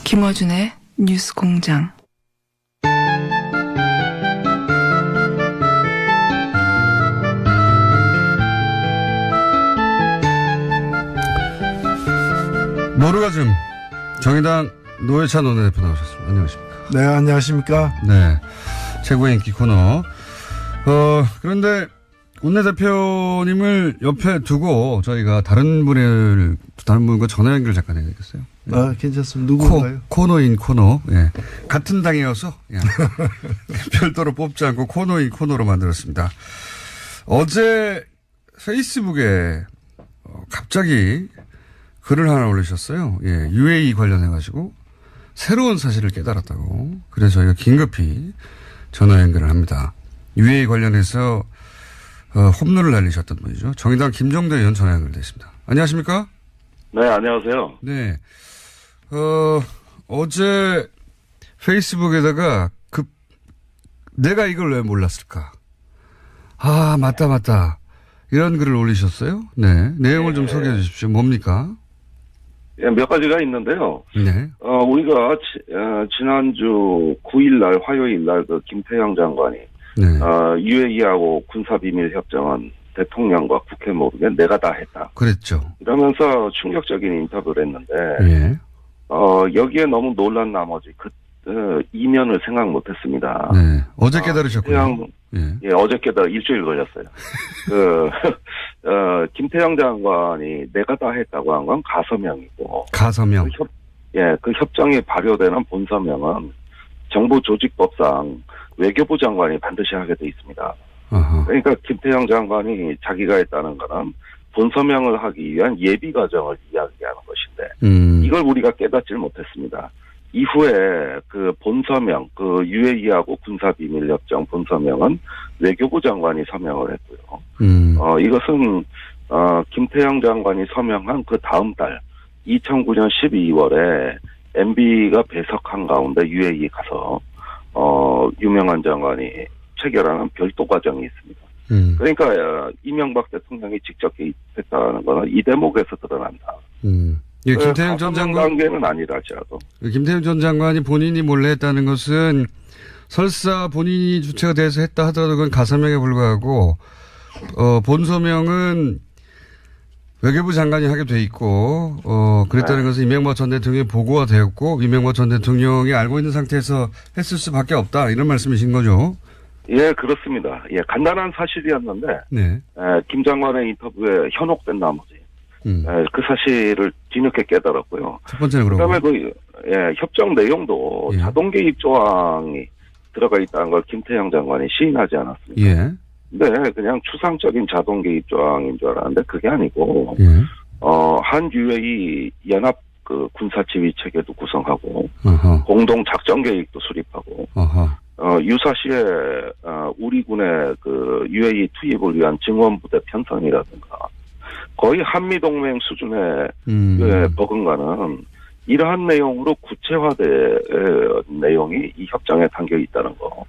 김어준의 뉴스공장. 모르가즘 정의당 노회찬 원내대표 나오셨습니다. 안녕하십니까? 네, 안녕하십니까? 네, 최고의 인기 코너. 그런데 원내대표님을 옆에 두고 저희가 다른 분과 전화 연결 잠깐 해야겠어요. 네. 아, 괜찮습니다. 누구인가요? 코너인 코너. 예. 같은 당이어서 별도로 뽑지 않고 코너인 코너로 만들었습니다. 어제 페이스북에 갑자기 글을 하나 올리셨어요. 예, UAE 관련해가지고 새로운 사실을 깨달았다고. 그래서 저희가 긴급히 전화 연결을 합니다. UAE 관련해서 홈런을 날리셨던 분이죠. 정의당 김종대 의원 전화 연결됐습니다. 안녕하십니까? 네, 안녕하세요. 네. 어제 페이스북에다가 내가 이걸 왜 몰랐을까? 아, 맞다. 이런 글을 올리셨어요? 네. 내용을 좀 소개해 주십시오. 뭡니까? 예, 몇 가지가 있는데요. 네. 우리가, 지난주 9일날, 화요일날 김태형 장관이, 네. UAE하고 군사비밀협정은 대통령과 국회 모르게 내가 다 했다. 그랬죠. 이러면서 충격적인 인터뷰를 했는데, 예. 여기에 너무 놀란 나머지 이면을 생각 못 했습니다. 네. 어제 깨달으셨군요. 예, 어제 깨달아 일주일 걸렸어요. 김태형 장관이 내가 다 했다고 한 건 가서명이고. 가서명. 그 협정이 발효되는 본서명은 정부조직법상 외교부 장관이 반드시 하게 돼 있습니다. 어허. 그러니까 김태형 장관이 자기가 했다는 거는 본서명을 하기 위한 예비 과정을 이야기하는 것인데 이걸 우리가 깨닫질 못했습니다. 이후에 그 본서명, 그 UAE하고 군사비밀협정 본서명은 외교부 장관이 서명을 했고요. 이것은 김태형 장관이 서명한 그 다음 달 2009년 12월에 MB가 배석한 가운데 UAE 가서 유명한 장관이 체결하는 별도 과정이 있습니다. 그러니까 이명박 대통령이 직접 개입했다는 것은 이 대목에서 드러난다. 예, 김태형 전 장관 단계는 아니라지라도. 김태형 전 장관이 본인이 몰래 했다는 것은 설사 본인이 주체가 돼서 했다 하더라도 그건 가서명에 불과하고 본서명은 외교부 장관이 하게 돼 있고 그랬다는 것은 이명박 전 대통령이 보고가 되었고 이명박 전 대통령이 알고 있는 상태에서 했을 수밖에 없다 이런 말씀이신 거죠? 예, 그렇습니다. 예, 간단한 사실이었는데 네. 김 장관의 인터뷰에 현혹된 나머지 그 사실을 뒤늦게 깨달았고요. 첫 번째는 그다음에 협정 내용도 자동 개입 조항이 들어가 있다는 걸 김태형 장관이 시인하지 않았습니다. 예. 네, 그냥 추상적인 자동 개입 조항인 줄 알았는데 그게 아니고 한 UAE 연합 그 군사 지휘 체계도 구성하고 공동 작전 계획도 수립하고 유사시에 우리 군의 그 UAE 투입을 위한 증원부대 편성이라든가 거의 한미동맹 수준의 버금가는 이러한 내용으로 구체화된 내용이 이 협정에 담겨 있다는 거.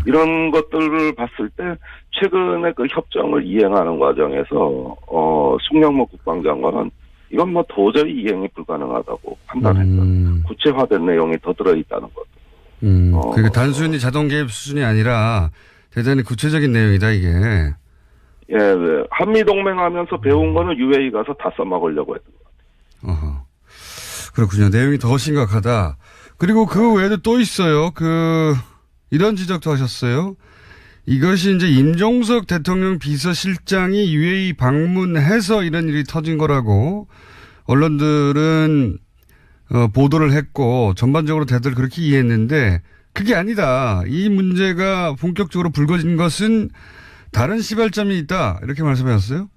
이런 것들을 봤을 때 최근에 그 협정을 이행하는 과정에서 송영무 국방장관은 이건 뭐 도저히 이행이 불가능하다고 판단했던 구체화된 내용이 더 들어있다는 것. 그게 단순히 자동 개입 수준이 아니라 대단히 구체적인 내용이다 이게. 예, 네. 한미동맹하면서 배운 거는 UAE 가서 다 써먹으려고 했던 것 같아요. 그렇군요. 내용이 더 심각하다. 그리고 그 외에도 또 있어요. 이런 지적도 하셨어요. 이것이 이제 임종석 대통령 비서실장이 UAE 방문해서 이런 일이 터진 거라고 언론들은 보도를 했고 전반적으로 다들 그렇게 이해했는데 그게 아니다. 이 문제가 본격적으로 불거진 것은 다른 시발점이 있다. 이렇게 말씀하셨어요?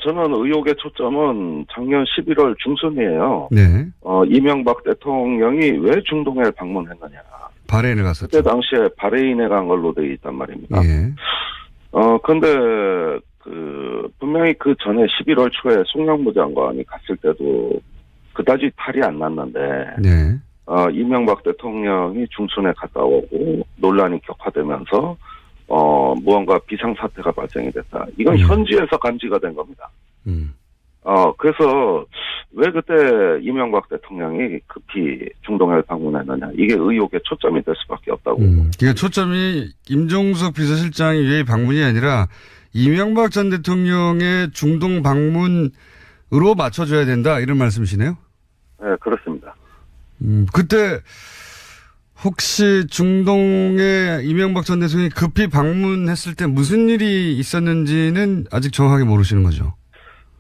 저는 의혹의 초점은 작년 11월 중순이에요. 네. 이명박 대통령이 왜 중동에 방문했느냐. 바레인에 갔었죠. 그때 당시에 바레인에 간 걸로 되어 있단 말입니다. 예. 근데 분명히 그 전에 11월 초에 송영무 장관이 갔을 때도 그다지 탈이 안 났는데. 네. 이명박 대통령이 중순에 갔다 오고 논란이 격화되면서 무언가 비상사태가 발생이 됐다. 이건 현지에서 감지가 된 겁니다. 그래서 왜 그때 이명박 대통령이 급히 중동을 방문했느냐. 이게 의혹의 초점이 될 수밖에 없다고. 그러니까 초점이 임종석 비서실장의 유해 방문이 아니라 이명박 전 대통령의 중동 방문으로 맞춰줘야 된다. 이런 말씀이시네요? 네, 그렇습니다. 그때 혹시 중동에 이명박 전 대통령이 급히 방문했을 때 무슨 일이 있었는지는 아직 정확하게 모르시는 거죠?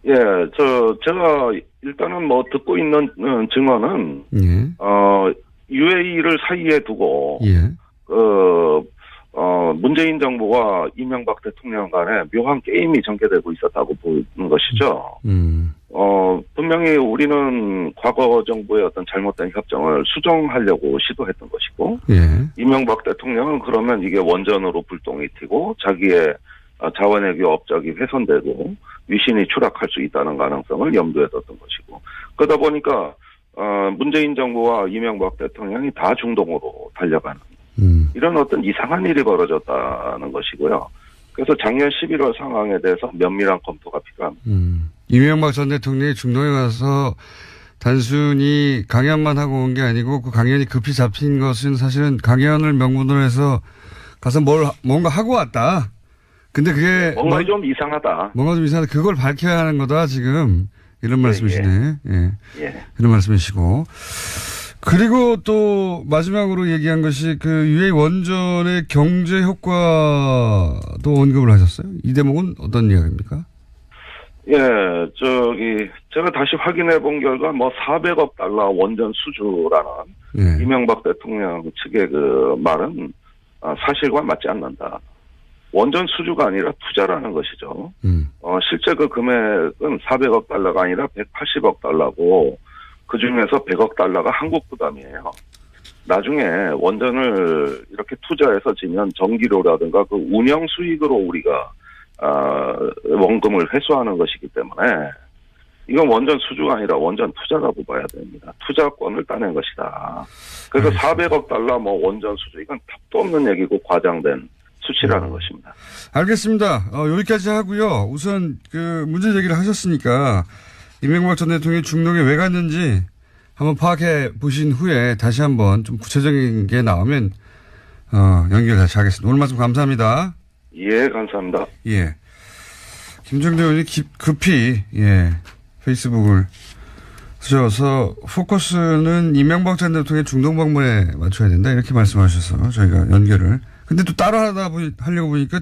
예, 제가 일단은 뭐 듣고 있는 증언은, 예. UAE를 사이에 두고, 예. 문재인 정부와 이명박 대통령 간에 묘한 게임이 전개되고 있었다고 보는 것이죠. 분명히 우리는 과거 정부의 어떤 잘못된 협정을 수정하려고 시도했던 것이고, 예. 이명박 대통령은 그러면 이게 원전으로 불똥이 튀고, 자기의 자원외교 업적이 훼손되고, 위신이 추락할 수 있다는 가능성을 염두에 뒀던 것이고, 그러다 보니까, 문재인 정부와 이명박 대통령이 다 중동으로 달려가는, 이런 어떤 이상한 일이 벌어졌다는 것이고요. 그래서 작년 11월 상황에 대해서 면밀한 검토가 필요합니다. 이명박 전 대통령이 중동에 가서 단순히 강연만 하고 온 게 아니고 그 강연이 급히 잡힌 것은 사실은 강연을 명분으로 해서 가서 뭔가 하고 왔다. 근데 그게 뭔가 좀 이상하다. 뭔가 좀 이상하다. 그걸 밝혀야 하는 거다 지금 이런 말씀이시네. 예. 예. 이런 말씀이시고. 그리고 또 마지막으로 얘기한 것이 그 UA 원전의 경제 효과도 언급을 하셨어요. 이 대목은 어떤 이야기입니까? 예, 제가 다시 확인해 본 결과 400억 달러 원전 수주라는 예. 이명박 대통령 측의 그 말은 사실과 맞지 않는다. 원전 수주가 아니라 투자라는 것이죠. 실제 그 금액은 400억 달러가 아니라 180억 달러고 그 중에서 100억 달러가 한국 부담이에요. 나중에 원전을 이렇게 투자해서 지면 전기료라든가 그 운영 수익으로 우리가 원금을 회수하는 것이기 때문에 이건 원전 수주가 아니라 원전 투자라고 봐야 됩니다. 투자권을 따낸 것이다. 그래서 400억 달러 원전 수주 이건 답도 없는 얘기고 과장된 수치라는 것입니다. 알겠습니다. 여기까지 하고요. 우선 그 문제 제기를 하셨으니까 이명박 전 대통령이 중동에 왜 갔는지 한번 파악해 보신 후에 다시 한번 좀 구체적인 게 나오면 연결 다시 하겠습니다. 오늘 말씀 감사합니다. 예, 감사합니다. 예. 김정대 의원이 급히 페이스북을 쓰셔서 포커스는 이명박 전 대통령의 중동 방문에 맞춰야 된다 이렇게 말씀하셔서 저희가 연결을. 근데 또 따로 하려고 보니까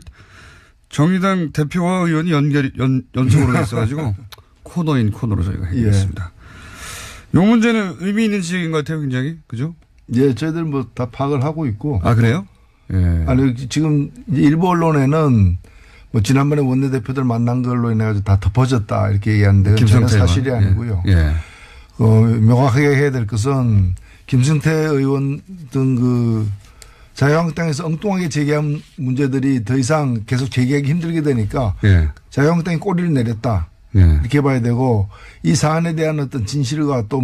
정의당 대표와 의원이 연속으로 했어가지고 코너인 코너로 저희가 해보겠습니다. 이 문제는 의미 있는 지적인 것 같아요, 굉장히. 그죠? 예, 저희들 다 파악을 하고 있고. 아, 그래요? 예. 아니, 지금 일부 언론에는 지난번에 원내대표들 만난 걸로 인해가지고 다 덮어졌다 이렇게 얘기하는데 그건 사실이 아니고요. 예. 명확하게 해야 될 것은 김승태 의원 등 자유한국당에서 엉뚱하게 제기한 문제들이 더 이상 계속 제기하기 힘들게 되니까 자유한국당이 꼬리를 내렸다. 이렇게 봐야 되고 이 사안에 대한 어떤 진실과 또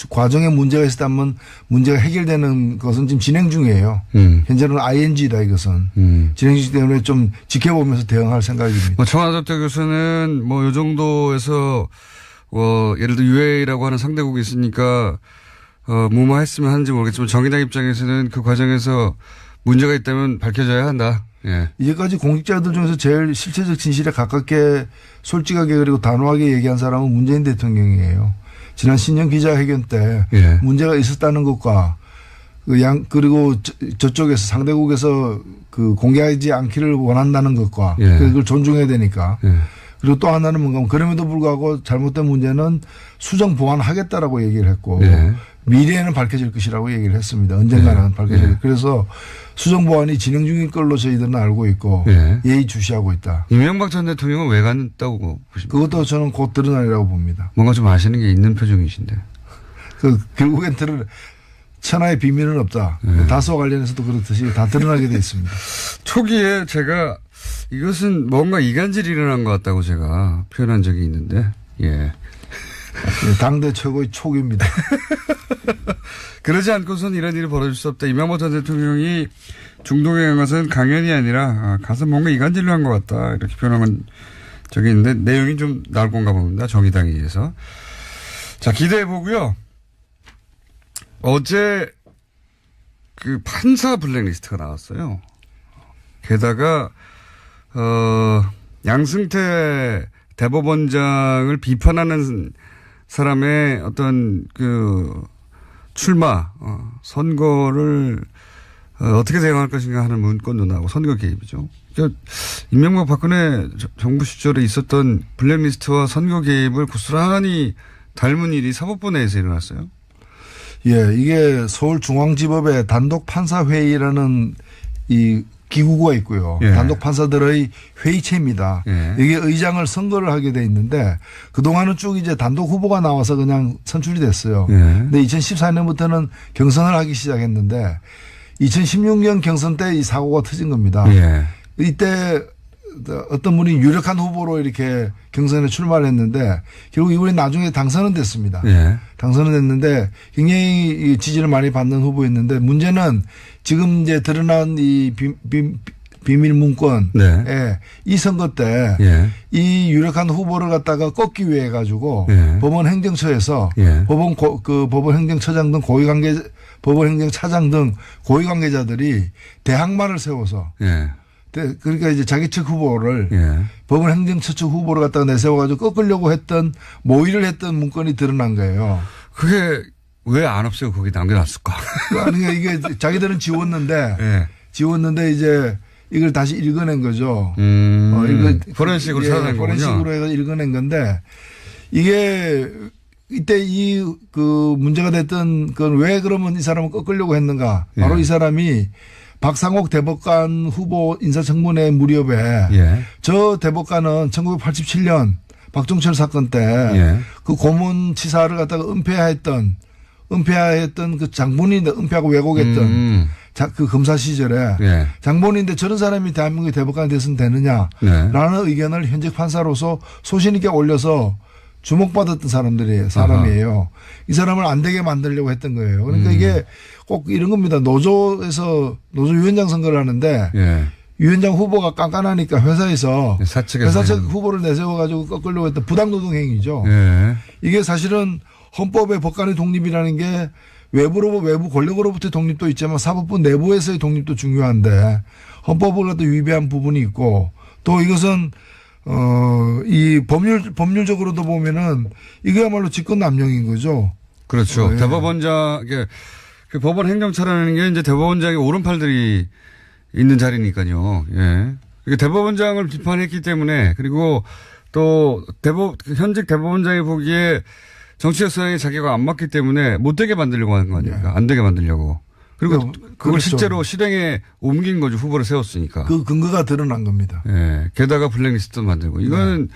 과정에 문제가 있었다면 문제가 해결되는 것은 지금 진행 중이에요. 현재는 ING다 이것은. 진행 중이기 때문에 좀 지켜보면서 대응할 생각입니다. 청와대 쪽에서는 이 정도에서 예를 들어 UAE라고 하는 상대국이 있으니까 무마했으면 하는지 모르겠지만 정의당 입장에서는 그 과정에서 문제가 있다면 밝혀져야 한다. 예. 이제까지 공직자들 중에서 제일 실체적 진실에 가깝게 솔직하게 그리고 단호하게 얘기한 사람은 문재인 대통령이에요. 지난 신년 기자회견 때 문제가 있었다는 것과 그리고 저쪽에서 상대국에서 공개하지 않기를 원한다는 것과 그걸 존중해야 되니까. 그리고 또 하나는 뭔가 그럼에도 불구하고 잘못된 문제는 수정 보완하겠다라고 얘기를 했고 미래에는 밝혀질 것이라고 얘기를 했습니다. 언젠가는 밝혀질. 그래서 수정 보완이 진행 중인 걸로 저희들은 알고 있고 예의주시하고 있다. 이명박 전 대통령은 왜 갔다고 보십니까? 그것도 저는 곧 드러나리라고 봅니다. 뭔가 좀 아시는 게 있는 표정이신데. 결국엔 천하의 비밀은 없다. 다수와 관련해서도 그렇듯이 다 드러나게 돼 있습니다. 초기에 제가 이것은 뭔가 이간질이 일어난 것 같다고 제가 표현한 적이 있는데, 당대 최고의 촉입니다. 그러지 않고선 이런 일이 벌어질 수 없다. 이명박 전 대통령이 중동에 간 것은 강연이 아니라 가서 뭔가 이간질을 한 것 같다. 이렇게 표현한 건 저기 있는데 내용이 좀 나올 건가 봅니다. 정의당에 의해서. 자, 기대해 보고요. 어제 그 판사 블랙리스트가 나왔어요. 게다가 양승태 대법원장을 비판하는 사람의 어떤 그 출마 선거를 어떻게 대응할 것인가 하는 문건도 나오고 선거 개입이죠. 그러니까 이명박 박근혜 정부 시절에 있었던 블랙리스트와 선거 개입을 고스란히 닮은 일이 사법부 내에서 일어났어요. 예, 이게 서울중앙지법의 단독 판사회의라는 이 기구가 있고요. 예. 단독 판사들의 회의체입니다. 예. 이게 의장을 선거를 하게 돼 있는데 그동안은 쭉 이제 단독 후보가 나와서 그냥 선출이 됐어요. 예. 근데 2014년부터는 경선을 하기 시작했는데 2016년 경선 때 이 사고가 터진 겁니다. 예. 이때 어떤 분이 유력한 후보로 이렇게 경선에 출마를 했는데 결국 이분이 나중에 당선은 됐습니다. 예. 당선은 됐는데 굉장히 지지를 많이 받는 후보였는데 문제는 지금 이제 드러난 이 비밀 문건에 네. 이 선거 때 이 예. 유력한 후보를 갖다가 꺾기 위해 가지고 예. 법원 행정처에서 예. 법원 행정처장 등 법원 행정차장 등 고위 관계자들이 대항마를 세워서 예. 그러니까 이제 자기 측 후보를 예. 법원 행정처 측 후보를 갖다가 내세워가지고 꺾으려고 했던 모의를 했던 문건이 드러난 거예요. 그게 왜 안 없애고 거기 남겨놨을까? 그러니까 이게 자기들은 지웠는데 예. 이제 이걸 다시 읽어낸 거죠. 포렌식으로 찾아낸 거군요. 포렌식으로 해서 읽어낸 건데 이게 이때 그 문제가 됐던 건 왜 그러면 이 사람을 꺾으려고 했는가? 바로 예. 이 사람이 박상옥 대법관 후보 인사청문회 무렵에 예. 저 대법관은 1987년 박종철 사건 때 그 고문치사를 갖다가 은폐했던 그 장본인인데 은폐하고 왜곡했던 그 검사 시절에 예. 장본인인데 저런 사람이 대한민국의 대법관이 됐으면 되느냐라는 의견을 현직 판사로서 소신 있게 올려서 주목받았던 사람이에요. 이 사람을 안 되게 만들려고 했던 거예요. 그러니까 이게 꼭 이런 겁니다. 노조 위원장 선거를 하는데 예. 위원장 후보가 깐깐하니까 회사 측 후보를 내세워가지고 꺾으려고 했던 부당노동 행위죠. 예. 이게 사실은 헌법의 법관의 독립이라는 게 외부 권력으로부터의 독립도 있지만 사법부 내부에서의 독립도 중요한데 헌법을 갖다 위배한 부분이 있고 또 이것은 이 법률적으로도 보면은 이거야말로 직권남용인 거죠. 그렇죠. 대법원장, 그 법원 행정처라는 게 이제 대법원장의 오른팔들이 있는 자리니까요. 예. 대법원장을 비판했기 때문에 그리고 또 현직 대법원장이 보기에 정치적 성향이 자기가 안 맞기 때문에 못 되게 만들려고 하는 거 아닙니까? 안 되게 만들려고. 그리고 그걸 그렇죠. 실제로 실행에 옮긴 거죠. 후보를 세웠으니까. 그 근거가 드러난 겁니다. 예. 게다가 블랙리스트도 만들고. 이거는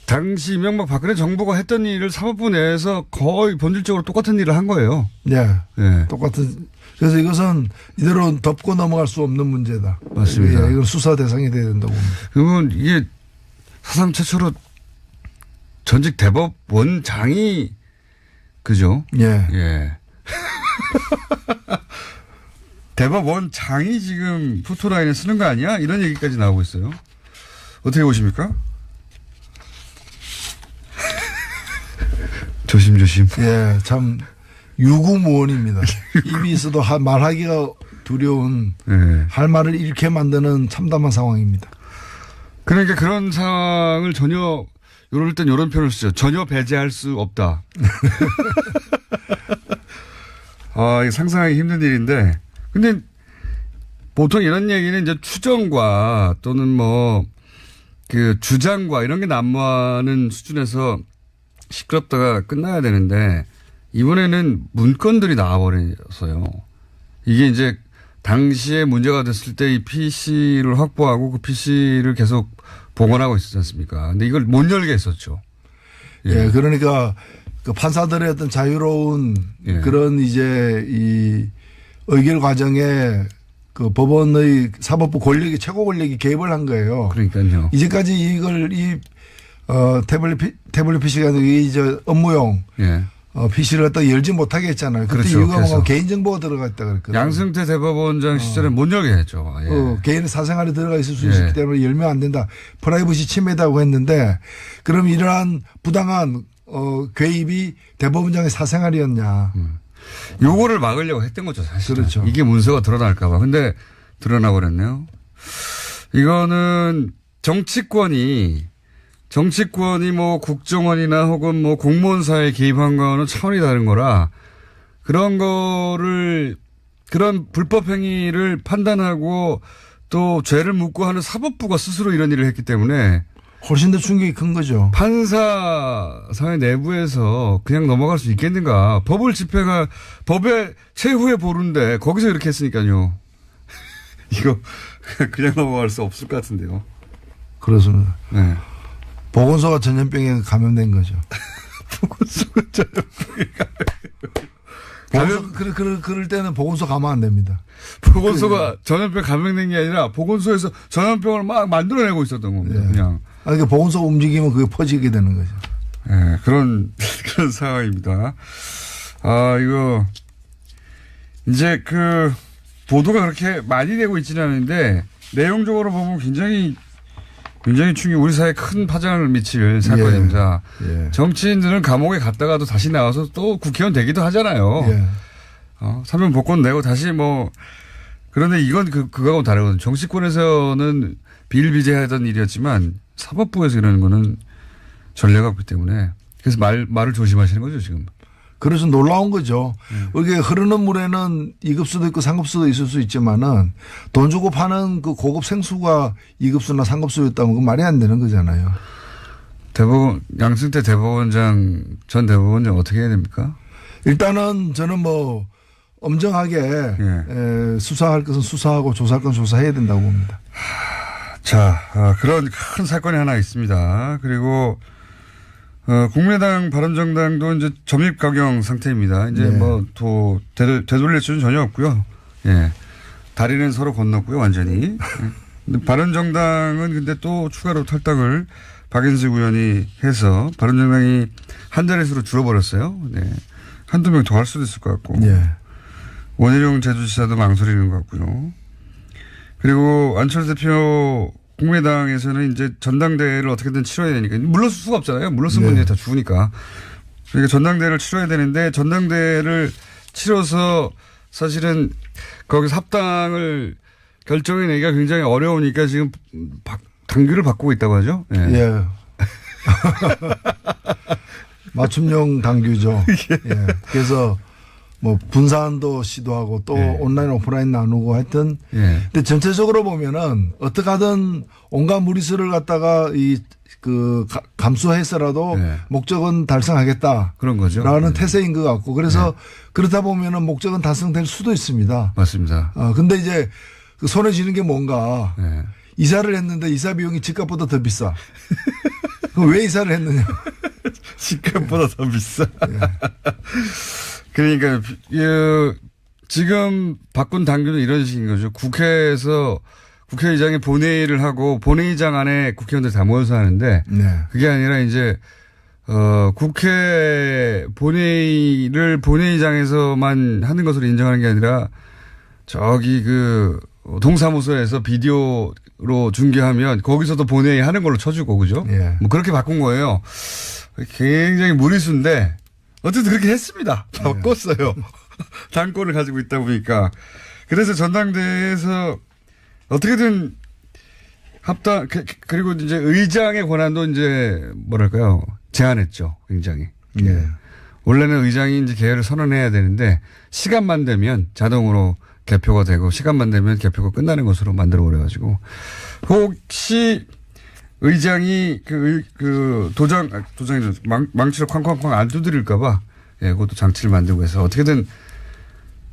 당시 이명박 박근혜 정부가 했던 일을 사법부 내에서 거의 본질적으로 똑같은 일을 한 거예요. 네. 예. 똑같은. 그래서 이것은 이대로 덮고 넘어갈 수 없는 문제다. 맞습니다. 예, 이건 수사 대상이 돼야 된다고 봅니다. 그러면 이게 사상 최초로 전직 대법원장이 그죠? 예. 예. 대법원장이 지금 포토라인에 쓰는 거 아니야? 이런 얘기까지 나오고 있어요. 어떻게 보십니까? 조심조심. 예, 참 유구무원입니다. 입이 있어도 말하기가 두려운 할 말을 잃게 만드는 참담한 상황입니다. 그러니까 그런 상황을 전혀 이럴 땐 이런 표현을 쓰죠. 전혀 배제할 수 없다. 이게 상상하기 힘든 일인데 근데 보통 이런 얘기는 이제 추정과 또는 그 주장과 이런 게 난무하는 수준에서 시끄럽다가 끝나야 되는데 이번에는 문건들이 나와버려서요. 이게 이제 당시에 문제가 됐을 때 이 PC를 확보하고 그 PC를 계속 복원하고 있었지 않습니까? 근데 이걸 못 열게 했었죠. 예, 그러니까 그 판사들의 어떤 자유로운 그런 이제 이 의결 과정에 그 법원의 사법부 최고 권력이 개입을 한 거예요. 그러니까요. 이제까지 이걸 태블릿 PC가 아니고 업무용 PC를 갖다 열지 못하게 했잖아요. 그때 그렇죠. 이유가 뭔가 개인정보가 들어가 있다 그랬거든요. 양승태 대법원장 시절에 못 열게 했죠. 예. 개인의 사생활이 들어가 있을 수 있기 때문에 열면 안 된다. 프라이버시 침해다고 했는데 그럼 이러한 부당한 개입이 대법원장의 사생활이었냐. 요거를 막으려고 했던 거죠, 사실. 그렇죠. 이게 문서가 드러날까봐. 근데 드러나 버렸네요. 이거는 정치권이 뭐 국정원이나 혹은 뭐 공무원사에 개입한 거는 차원이 다른 거라 그런 불법 행위를 판단하고 또 죄를 묻고 하는 사법부가 스스로 이런 일을 했기 때문에 훨씬 더 충격이 큰 거죠. 판사 사회 내부에서 그냥 넘어갈 수 있겠는가. 법의 최후의 보루인데 거기서 이렇게 했으니까요. 이거 그냥 넘어갈 수 없을 것 같은데요. 그렇습니다. 네. 보건소가 전염병에 감염된 거죠. 보건소가 전염병에 그럴 때는 보건소 가면 안 됩니다. 보건소가 전염병 감염된 게 아니라 보건소에서 전염병을 막 만들어내고 있었던 겁니다. 네. 그냥. 그러니까 보건소가 움직이면 그게 퍼지게 되는 거죠. 네, 그런 상황입니다. 이거 이제 보도가 그렇게 많이 되고 있지는 않은데 내용적으로 보면 굉장히 우리 사회에 큰 파장을 미칠 사건입니다. 예. 정치인들은 감옥에 갔다가도 다시 나와서 또 국회의원 되기도 하잖아요. 예. 사면 복권 내고 다시 그런데 이건 그거하고 다르거든요. 정치권에서는 비일비재하던 일이었지만 사법부에서 이러는 거는 전례가 없기 때문에 그래서 말을 조심하시는 거죠, 지금. 그래서 놀라운 거죠. 이게 흐르는 물에는 2급수도 있고 3급수도 있을 수 있지만은 돈 주고 파는 그 고급 생수가 2급수나 3급수였다면 그건 말이 안 되는 거잖아요. 양승태 전 대법원장 어떻게 해야 됩니까? 일단은 저는 엄정하게 수사할 것은 수사하고 조사할 건 조사해야 된다고 봅니다. 자, 그런 큰 사건이 하나 있습니다. 그리고 국민의당 바른정당도 이제 점입가경 상태입니다. 이제 되돌릴 수는 전혀 없고요. 예. 다리는 서로 건넜고요, 완전히. 근데 바른정당은 근데 또 추가로 탈당을 박인숙 의원이 해서 바른정당이 한 자릿수로 줄어버렸어요. 네. 한두 명 더 할 수도 있을 것 같고. 예. 원희룡 제주지사도 망설이는 것 같고요. 그리고 안철수 대표 국민의당에서는 이제 전당대회를 어떻게든 치러야 되니까 물러설 수가 없잖아요. 물러서면 다 죽으니까. 그러니까 전당대회를 치러야 되는데 전당대회를 치러서 사실은 거기서 합당을 결정해내기가 굉장히 어려우니까 지금 당규를 바꾸고 있다고 하죠. 예. 예. 맞춤형 당규죠. 예. 그래서 분산도 시도하고 또 온라인 오프라인 나누고 하여튼. 근데 전체적으로 보면은 어떻게 하든 온갖 무리수를 갖다가 감수해서라도 목적은 달성하겠다. 그런 거죠. 라는 태세인 것 같고. 그래서 그렇다 보면은 목적은 달성될 수도 있습니다. 맞습니다. 근데 이제 손에 쥐는 게 뭔가 이사를 했는데 이사 비용이 집값보다 더 비싸. 그럼 왜 이사를 했느냐. 집값보다 더 비싸. 그러니까 지금 바꾼 당규는 이런 식인 거죠. 국회에서 국회의장이 본회의를 하고 본회의장 안에 국회의원들 다 모여서 하는데 그게 아니라 이제 국회 본회의를 본회의장에서만 하는 것으로 인정하는 게 아니라 저기 동사무소에서 비디오로 중계하면 거기서도 본회의 하는 걸로 쳐주고 그죠? 그렇게 바꾼 거예요. 굉장히 무리수인데 어쨌든 그렇게 했습니다. 바꿨어요. 당권을 가지고 있다 보니까. 그래서 전당대회에서 어떻게든 그리고 이제 의장의 권한도 이제 제한했죠. 굉장히. 원래는 의장이 이제 개회를 선언해야 되는데 시간만 되면 자동으로 개표가 되고 시간만 되면 개표가 끝나는 것으로 만들어 버려가지고 혹시 의장이 도장이 망치로 쾅쾅쾅 안 두드릴까봐 그것도 장치를 만들고 해서 어떻게든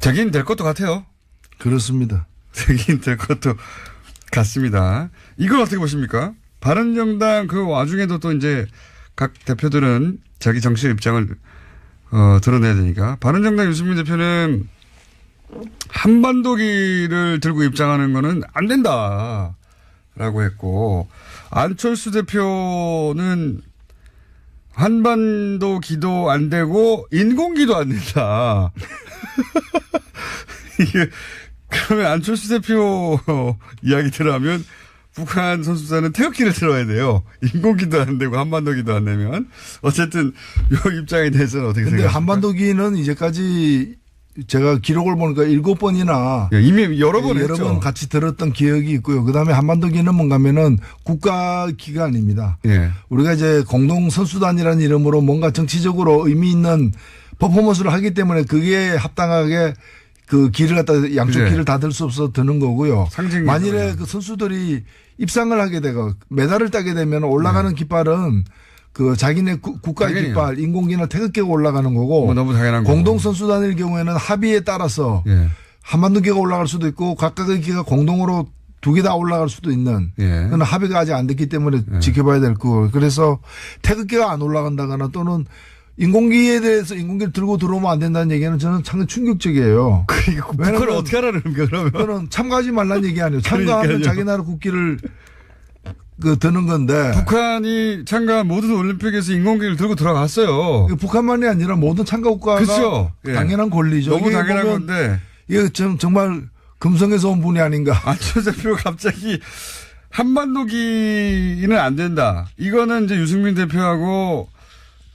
되긴 될 것도 같아요. 그렇습니다. 되긴 될 것도 같습니다. 이걸 어떻게 보십니까? 바른정당 그 와중에도 또 이제 각 대표들은 자기 정치적 입장을 드러내야 되니까 바른정당 유승민 대표는 한반도기를 들고 입장하는 거는 안 된다라고 했고 안철수 대표는 한반도기도 안 되고 인공기도 안 된다. 이게 그러면 안철수 대표 이야기대로 하면 북한 선수단은 태극기를 들어야 돼요. 인공기도 안 되고 한반도기도 안 되면. 어쨌든 이 입장에 대해서는 어떻게 생각하십니까? 근데 한반도기는 이제까지 제가 기록을 보니까 7번이나 이미 여러 번 했죠. 여러 번 같이 들었던 기억이 있고요. 그다음에 한반도기는 뭔가면은 국가기관입니다. 예. 우리가 이제 공동선수단이라는 이름으로 뭔가 정치적으로 의미 있는 퍼포먼스를 하기 때문에 그게 합당하게 그 길을 갖다 양쪽 그래. 길을 다 들 수 없어 드는 거고요. 만일에 거예요. 그 선수들이 입상을 하게 되고 메달을 따게 되면 올라가는 깃발은 그 자기네 국가의 당연히요. 깃발, 인공기나 태극기가 올라가는 거고 너무 당연한 거고. 공동선수단일 경우에는 합의에 따라서 예. 한반도기가 올라갈 수도 있고 각각의 기가 공동으로 두 개 다 올라갈 수도 있는 예. 그런 합의가 아직 안 됐기 때문에 지켜봐야 될 거고 그래서 태극기가 안 올라간다거나 또는 인공기에 대해서 인공기를 들고 들어오면 안 된다는 얘기는 저는 상당히 충격적이에요. 그러니까 북한을 어떻게 하라는 거야 그러면? 그거는 참가하지 말라는 얘기 아니에요. 참가하면 그러니까요. 자기 나라 국기를 드는 건데. 북한이 참가한 모든 올림픽에서 인공기를 들고 들어갔어요. 북한만이 아니라 모든 참가 국가가 그렇죠. 예. 당연한 권리죠. 너무 당연한 건데. 이게 정말 금성에서 온 분이 아닌가. 안철수 대표가 갑자기 한반도기는 안 된다. 이거는 이제 유승민 대표하고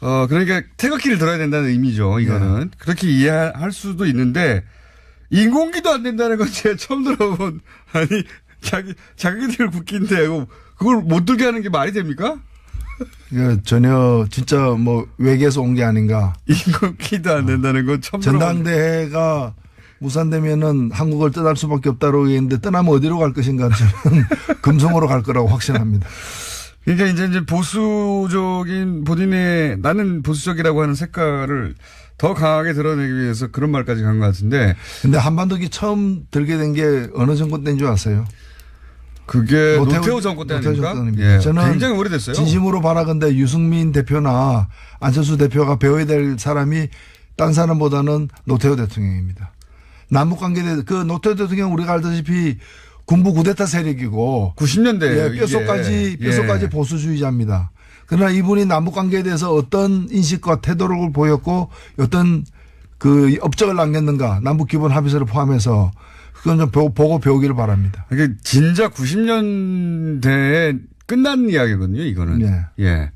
그러니까 태극기를 들어야 된다는 의미죠. 이거는. 네. 그렇게 이해할 수도 있는데 인공기도 안 된다는 건 제가 처음 들어본 아니 자기들 국기인데 그걸 못 들게 하는 게 말이 됩니까? 전혀 진짜 뭐 외계에서 온 게 아닌가. 인공기도 안 된다는 건 처음 들어본. 전당대회가 무산되면은 한국을 떠날 수밖에 없다고 얘기했는데 떠나면 어디로 갈 것인가 저는 금성으로 갈 거라고 확신합니다. 그러니까 이제 보수적인 본인의 나는 보수적이라고 하는 색깔을 더 강하게 드러내기 위해서 그런 말까지 간 것 같은데. 근데 한반도기 처음 들게 된 게 어느 정권 때인 줄 아세요? 그게 노태우 정권 때 아닙니까? 예. 저는 굉장히 오래됐어요. 진심으로 바라건대 유승민 대표나 안철수 대표가 배워야 될 사람이 딴 사람보다는 노태우 대통령입니다. 남북관계에 대해서 그 노태우 대통령 우리가 알다시피 군부 쿠데타 세력이고 90년대 뼛속까지 보수주의자입니다. 그러나 이분이 남북관계에 대해서 어떤 인식과 태도를 보였고 어떤 그 업적을 남겼는가 남북기본 합의서를 포함해서 그건 좀 보고 배우기를 바랍니다. 이게 진짜 90년대에 끝난 이야기거든요, 이거는. 네. 예.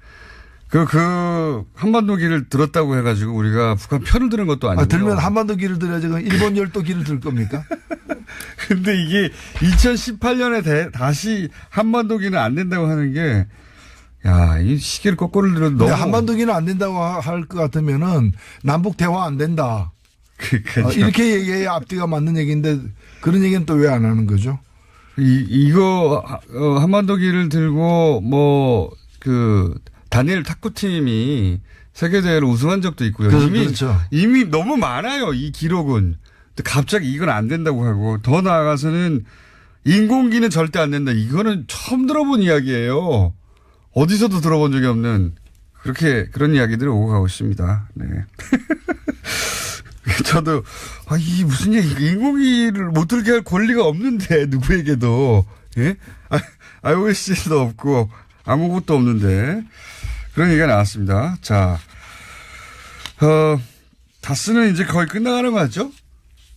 그 한반도기를 들었다고 해가지고 우리가 북한 편을 드는 것도 아니고. 들면 한반도기를 들어야지 그럼 일본 열도기를 들 겁니까? 근데 이게 2018년에 다시 한반도기는 안 된다고 하는 게 야, 이 시계를 거꾸로 들어도 너무. 한반도기는 안 된다고 할 것 같으면은 남북 대화 안 된다. 이렇게 얘기해야 앞뒤가 맞는 얘기인데 그런 얘기는 또 왜 안 하는 거죠? 이거 한반도기를 들고 다니엘 탁구팀이 세계대회를 우승한 적도 있고요. 그렇죠. 이미 너무 많아요. 이 기록은. 근데 갑자기 이건 안 된다고 하고 더 나아가서는 인공기는 절대 안 된다. 이거는 처음 들어본 이야기예요. 어디서도 들어본 적이 없는 그런 이야기들이 오고 가고 있습니다. 네. 저도 이 무슨 얘기 인공기를 못 들게 할 권리가 없는데 누구에게도 예? IOC도 없고 아무것도 없는데 그런 얘기가 나왔습니다. 자, 다스는 이제 거의 끝나가는 거 같죠?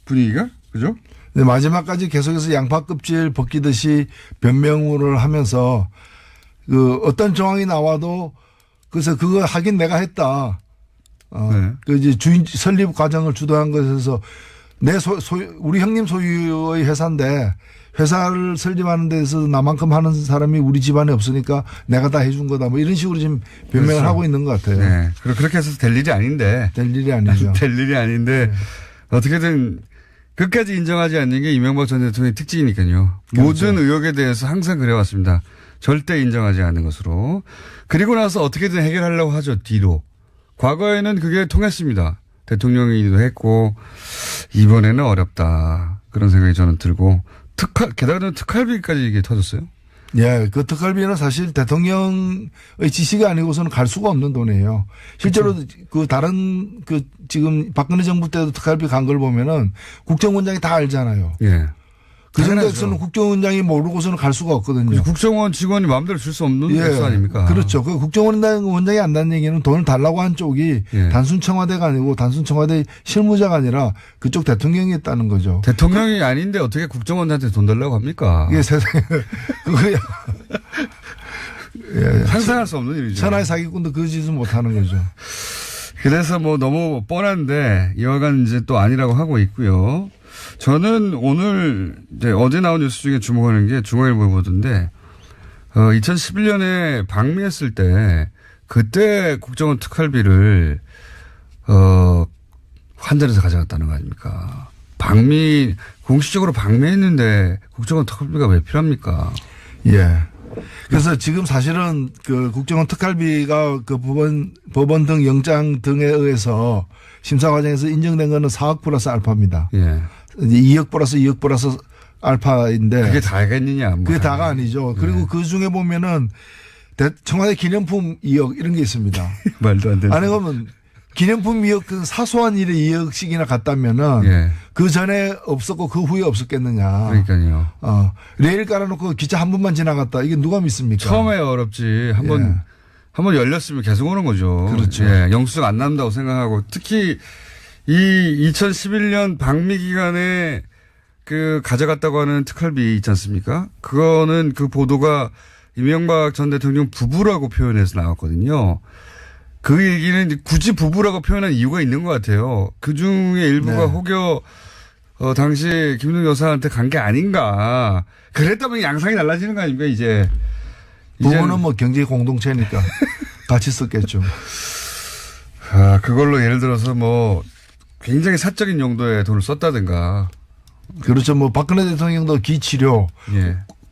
분위기가 그죠? 네, 마지막까지 계속해서 양파 껍질 벗기듯이 변명을 하면서 어떤 정황이 나와도 그래서 그거 하긴 내가 했다. 그 이제 설립 과정을 주도한 것에서 우리 형님 소유의 회사인데 회사를 설립하는 데서 나만큼 하는 사람이 우리 집안에 없으니까 내가 다 해준 거다. 뭐 이런 식으로 지금 변명을 그렇죠. 하고 있는 것 같아요. 네. 그렇게 해서 될 일이 아닌데. 될 일이 아니죠. 될 일이 아닌데 어떻게든 끝까지 인정하지 않는 게 이명박 전 대통령의 특징이니까요. 그렇죠. 모든 의혹에 대해서 항상 그래왔습니다. 절대 인정하지 않는 것으로. 그리고 나서 어떻게든 해결하려고 하죠. 뒤로. 과거에는 그게 통했습니다. 대통령이기도 했고 이번에는 어렵다. 그런 생각이 저는 들고 게다가 특활비까지 이게 터졌어요. 예, 그 특활비는 사실 대통령의 지시가 아니고서는 갈 수가 없는 돈이에요. 실제로 그렇죠. 다른 지금 박근혜 정부 때도 특활비 간 걸 보면은 국정원장이 다 알잖아요. 예. 그 정도 액수는 국정원장이 모르고서는 갈 수가 없거든요. 국정원 직원이 마음대로 줄 수 없는 액수 아닙니까? 그렇죠. 그 국정원장이 안다는 얘기는 돈을 달라고 한 쪽이 단순 청와대가 아니고 단순 청와대 실무자가 아니라 그쪽 대통령이 했다는 거죠. 대통령이 아닌데 어떻게 국정원한테 돈 달라고 합니까? 이게 세상에 그거야. 상상할 수 없는 일이죠. 천하의 사기꾼도 그 짓은 못 하는 거죠. 그래서 뭐 너무 뻔한데 이와간 이제 또 아니라고 하고 있고요. 저는 오늘 이제 어제 나온 뉴스 중에 주목하는 게 중앙일보에 보던데 2011년에 방미했을 때 그때 국정원 특활비를 환전해서 가져갔다는 거 아닙니까? 공식적으로 방미했는데 국정원 특활비가 왜 필요합니까? 예. 그래서 지금 사실은 그 국정원 특활비가 그 법원 등 영장 등에 의해서 심사 과정에서 인정된 거는 4억 플러스 알파입니다. 예. 2억 플러스 2억 플러스 알파인데. 그게 다겠느냐. 그게 다가 아니죠. 그리고 그 중에 보면은 청와대 기념품 2억 이런 게 있습니다. 말도 안 되는. 아니 그러면 기념품 2억 그 사소한 일에 2억씩이나 갔다면은 그 전에 없었고 그 후에 없었겠느냐. 그러니까요. 레일 깔아놓고 기차 한 번만 지나갔다. 이게 누가 믿습니까? 처음에 어렵지. 한번 열렸으면 계속 오는 거죠. 그렇죠. 영수증 안 남는다고 생각하고 특히 이 2011년 방미 기간에 그 가져갔다고 하는 특활비 있지 않습니까? 그거는 그 보도가 이명박 전 대통령 부부라고 표현해서 나왔거든요. 그 얘기는 굳이 부부라고 표현한 이유가 있는 것 같아요. 그 중에 일부가 혹여 당시 김웅 여사한테 간 게 아닌가. 그랬다면 양상이 달라지는 거 아닙니까 이제. 부부는 뭐 경제 공동체니까 같이 썼겠죠. 그걸로 예를 들어서 뭐 굉장히 사적인 용도의 돈을 썼다든가. 그렇죠. 뭐 박근혜 대통령도 기치료,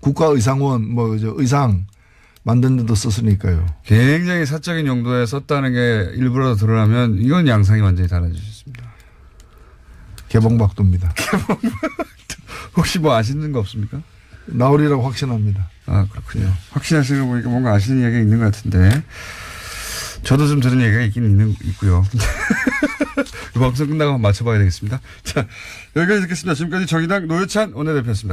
국가의상원, 의상 만든 데도 썼으니까요. 굉장히 사적인 용도에 썼다는 게 일부라도 드러나면 이건 양상이 완전히 달라질 수 있습니다. 개봉박도입니다. 혹시 뭐 아시는 거 없습니까? 나오리라고 확신합니다. 그렇군요. 확신하시는 거 보니까 뭔가 아시는 이야기가 있는 것 같은데. 저도 좀 들은 얘기가 있고요. 이 방송 끝나고 한번 맞춰봐야 되겠습니다. 자, 여기까지 듣겠습니다. 지금까지 정의당 노회찬 원내대표였습니다.